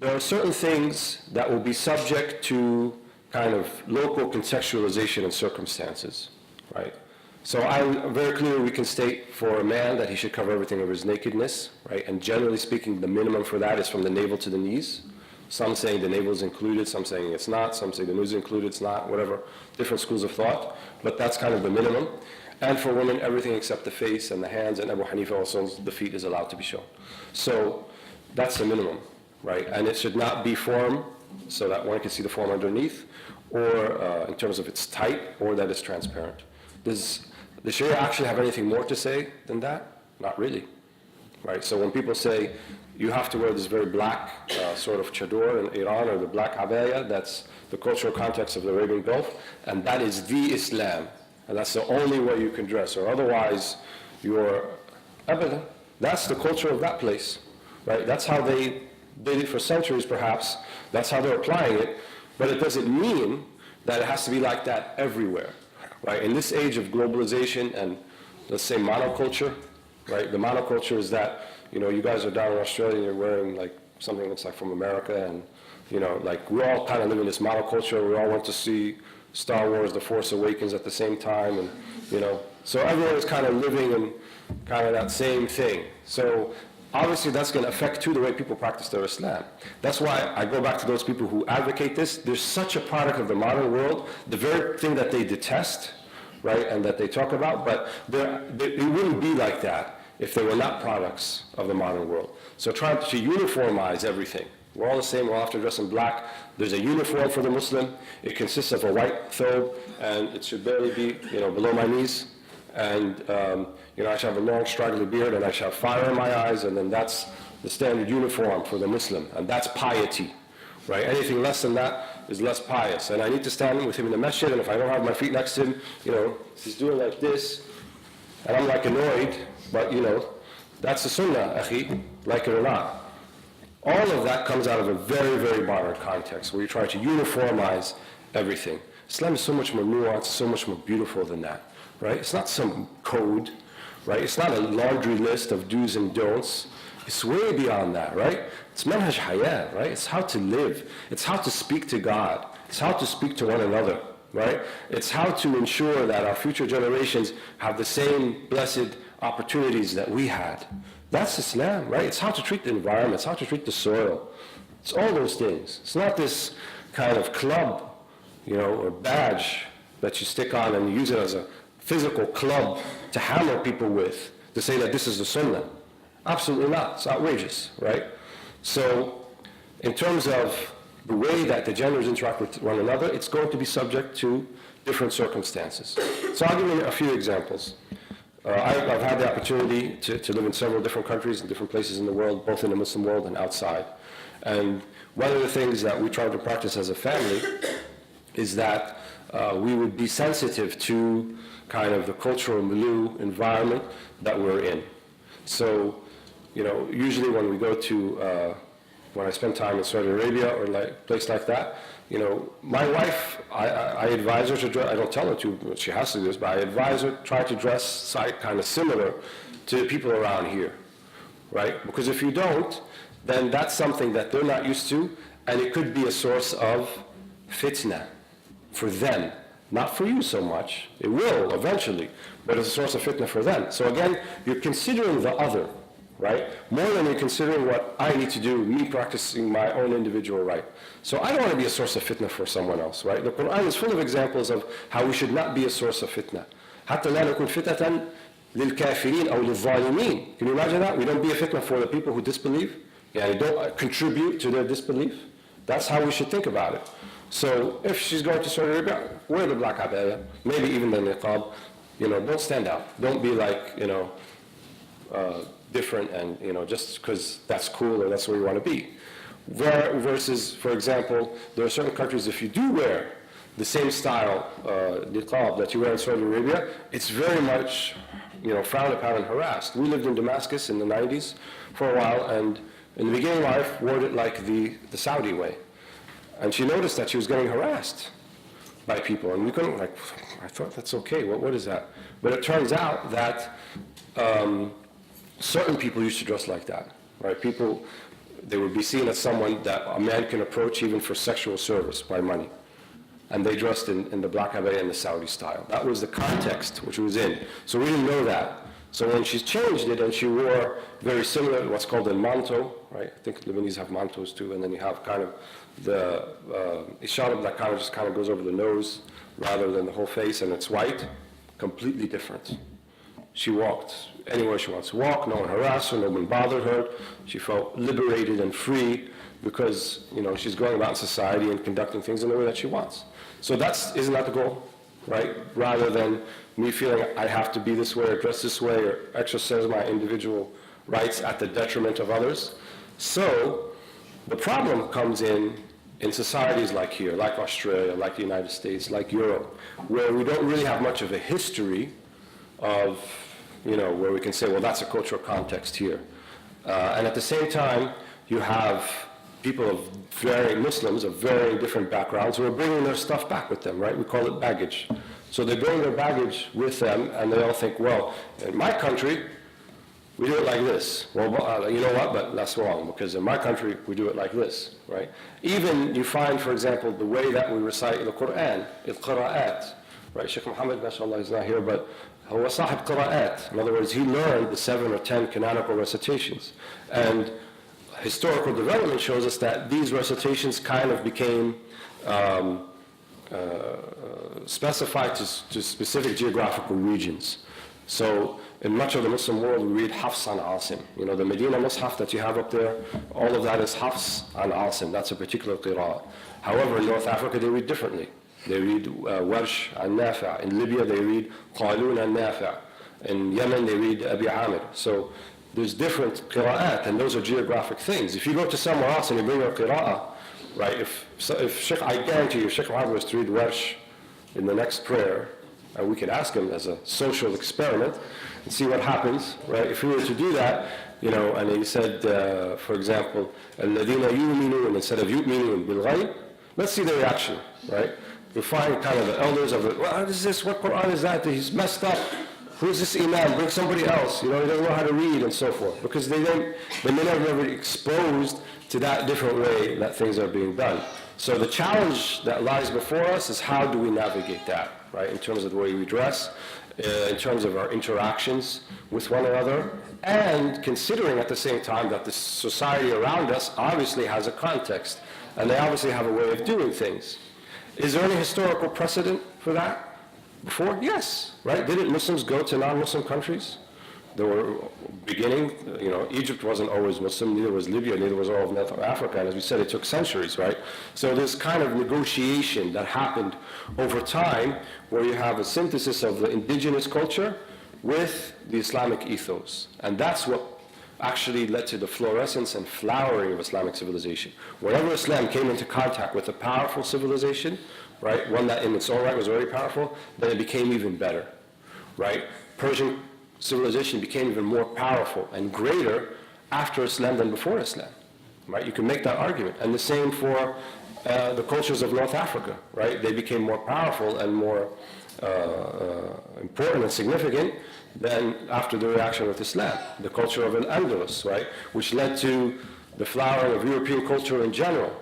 there are certain things that will be subject to kind of local contextualization and circumstances, right? So very clearly we can state for a man that he should cover everything over his nakedness, right? And generally speaking, the minimum for that is from the navel to the knees. Some saying the navel is included, some saying it's not, some say the knees is included, it's not, whatever, different schools of thought, but that's kind of the minimum. And for women, everything except the face and the hands, and Abu Hanifa also, the feet is allowed to be shown. So that's the minimum, right? And it should not be form so that one can see the form underneath, or in terms of its type, or that it's transparent. Does the Sharia actually have anything more to say than that? Not really, right? So when people say you have to wear this very black sort of chador in Iran, or the black abaya, that's the cultural context of the Arabian Gulf, and that is the Islam, and that's the only way you can dress, or otherwise you're abadan. That's the culture of that place, right? That's how they did it for centuries, perhaps. That's how they're applying it, but it doesn't mean that it has to be like that everywhere, right? In this age of globalization and, let's say, monoculture, right? The monoculture is that, you guys are down in Australia and you're wearing like something that's like from America, and, like we all kind of live in this monoculture. We all want to see Star Wars, The Force Awakens at the same time, and, so everyone is kind of living in kind of that same thing. So obviously that's going to affect too the way people practice their Islam. That's why I go back to those people who advocate this. They're such a product of the modern world, the very thing that they detest, right, and that they talk about, but it wouldn't be like that if they were not products of the modern world. So trying to uniformize everything. We're all the same, we all have to dress in black. There's a uniform for the Muslim. It consists of a white thobe, and it should barely be, below my knees. And, I should have a long straggly beard, and I should have fire in my eyes, and then that's the standard uniform for the Muslim, and that's piety, right? Anything less than that is less pious. And I need to stand with him in the masjid, and if I don't have my feet next to him, he's doing like this, and I'm like annoyed, but, that's the sunnah, akhi, like it or not. All of that comes out of a very, very modern context, where you try to uniformize everything. Islam is so much more nuanced, so much more beautiful than that, right? It's not some code, right? It's not a laundry list of do's and don'ts. It's way beyond that, right? It's manhaj hayat, right? It's how to live. It's how to speak to God. It's how to speak to one another, right? It's how to ensure that our future generations have the same blessed opportunities that we had. That's Islam, right? It's how to treat the environment. It's how to treat the soil. It's all those things. It's not this kind of club, or badge that you stick on and use it as a physical club to hammer people with, to say that this is the sunnah. Absolutely not. It's outrageous, right? So in terms of the way that the genders interact with one another, it's going to be subject to different circumstances. So I'll give you a few examples. I've had the opportunity to live in several different countries and different places in the world, both in the Muslim world and outside. And one of the things that we try to practice as a family is that we would be sensitive to kind of the cultural milieu environment that we're in. So, usually when we go to, when I spend time in Saudi Arabia or like a place like that, my wife, I advise her to dress, I don't tell her to, she has to do this, but I advise her, try to dress kind of similar to people around here, right? Because if you don't, then that's something that they're not used to, and it could be a source of fitna for them. Not for you so much. It will eventually, but it's a source of fitna for them. So again, you're considering the other, right? More than you're considering what I need to do, me practicing my own individual right. So I don't want to be a source of fitna for someone else, right? The Quran is full of examples of how we should not be a source of fitna. حتى لا نكون فتنة للكافرين أو للظالمين. Can you imagine that? We don't be a fitna for the people who disbelieve. Yeah, don't contribute to their disbelief. That's how we should think about it. So if she's going to Saudi Arabia, wear the black abaya, maybe even the niqab, don't stand out. Don't be like, different and, just because that's cool or that's where you want to be. Versus, for example, there are certain countries, if you do wear the same style niqab that you wear in Saudi Arabia, it's very much, frowned upon and harassed. We lived in Damascus in the 90s for a while, and in the beginning my wife wore it like the Saudi way. And she noticed that she was getting harassed by people, and we couldn't, I thought that's okay, what is that? But it turns out that certain people used to dress like that, right? People they would be seen as someone that a man can approach even for sexual service by money. And they dressed in the black abaya in the Saudi style. That was the context which it was in. So we didn't know that. So when she changed it and she wore very similar, what's called a manto, right? I think Lebanese have mantos too, and then you have kind of the isharab that kind of just kind of goes over the nose rather than the whole face, and it's white, completely different. She walked anywhere she wants to walk, no one harassed her, no one bothered her. She felt liberated and free because, you know, she's going about in society and conducting things in the way that she wants. So isn't that the goal, right? Rather than me feeling I have to be this way or dress this way or exercise my individual rights at the detriment of others. So the problem comes in societies like here, like Australia, like the United States, like Europe, where we don't really have much of a history of, you know, where we can say, well, that's a cultural context here. And at the same time, you have people of Muslims of very different backgrounds who are bringing their stuff back with them, right? We call it baggage. So they bring their baggage with them, and they all think, well, in my country, we do it like this. Well, you know what, but that's wrong, because in my country, we do it like this, right? Even you find, for example, the way that we recite the Quran, al-qira'at, right? Sheikh Muhammad, mashallah, is not here, but هو صاحب قراءات. In other words, he learned the 7 or 10 canonical recitations. And historical development shows us that these recitations kind of became specified to specific geographical regions. So in much of the Muslim world, we read Hafs and Asim. You know, the Medina Mus'haf that you have up there, all of that is Hafs and Asim. That's a particular qira'ah. However, in North Africa, they read differently. They read Warsh and Nafi'. In Libya, they read Qalun and Nafi'. In Yemen, they read Abi Amir. So there's different qira'at, and those are geographic things. If you go to somewhere else and you bring your qira'ah, right, I guarantee you, Sheikh Muhammad was to read Warsh in the next prayer, and we could ask him as a social experiment and see what happens, right? If we were to do that, you know, and he said, for example, الَّذِينَ يُؤْمِنُونَ instead of يُؤْمِنُونَ بِالْغَيْبِ, let's see the reaction, right? We find kind of the elders of it, well, what is this? What Quran is that? He's messed up. Who's this imam? Bring somebody else. You know, he doesn't know how to read and so forth. Because they may never be exposed to that different way that things are being done. So the challenge that lies before us is how do we navigate that, right? In terms of the way we dress, in terms of our interactions with one another, and considering at the same time that the society around us obviously has a context, and they obviously have a way of doing things. Is there any historical precedent for that before? Yes, right? Didn't Muslims go to non-Muslim countries? They were beginning, you know, Egypt wasn't always Muslim, neither was Libya, neither was all of North Africa, and as we said, it took centuries, right? So this kind of negotiation that happened over time where you have a synthesis of the indigenous culture with the Islamic ethos. And that's what actually led to the fluorescence and flowering of Islamic civilization. Whenever Islam came into contact with a powerful civilization, right, one that in its own right was very powerful, then it became even better, right? Persian civilization became even more powerful and greater after Islam than before Islam, right? You can make that argument. And the same for the cultures of North Africa, right? They became more powerful and more important and significant than after the reaction with Islam. The culture of Al-Andalus, right? Which led to the flowering of European culture in general,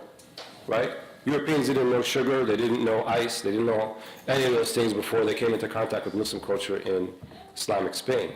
right? Europeans didn't know sugar, they didn't know ice, they didn't know any of those things before they came into contact with Muslim culture in Islamic Spain.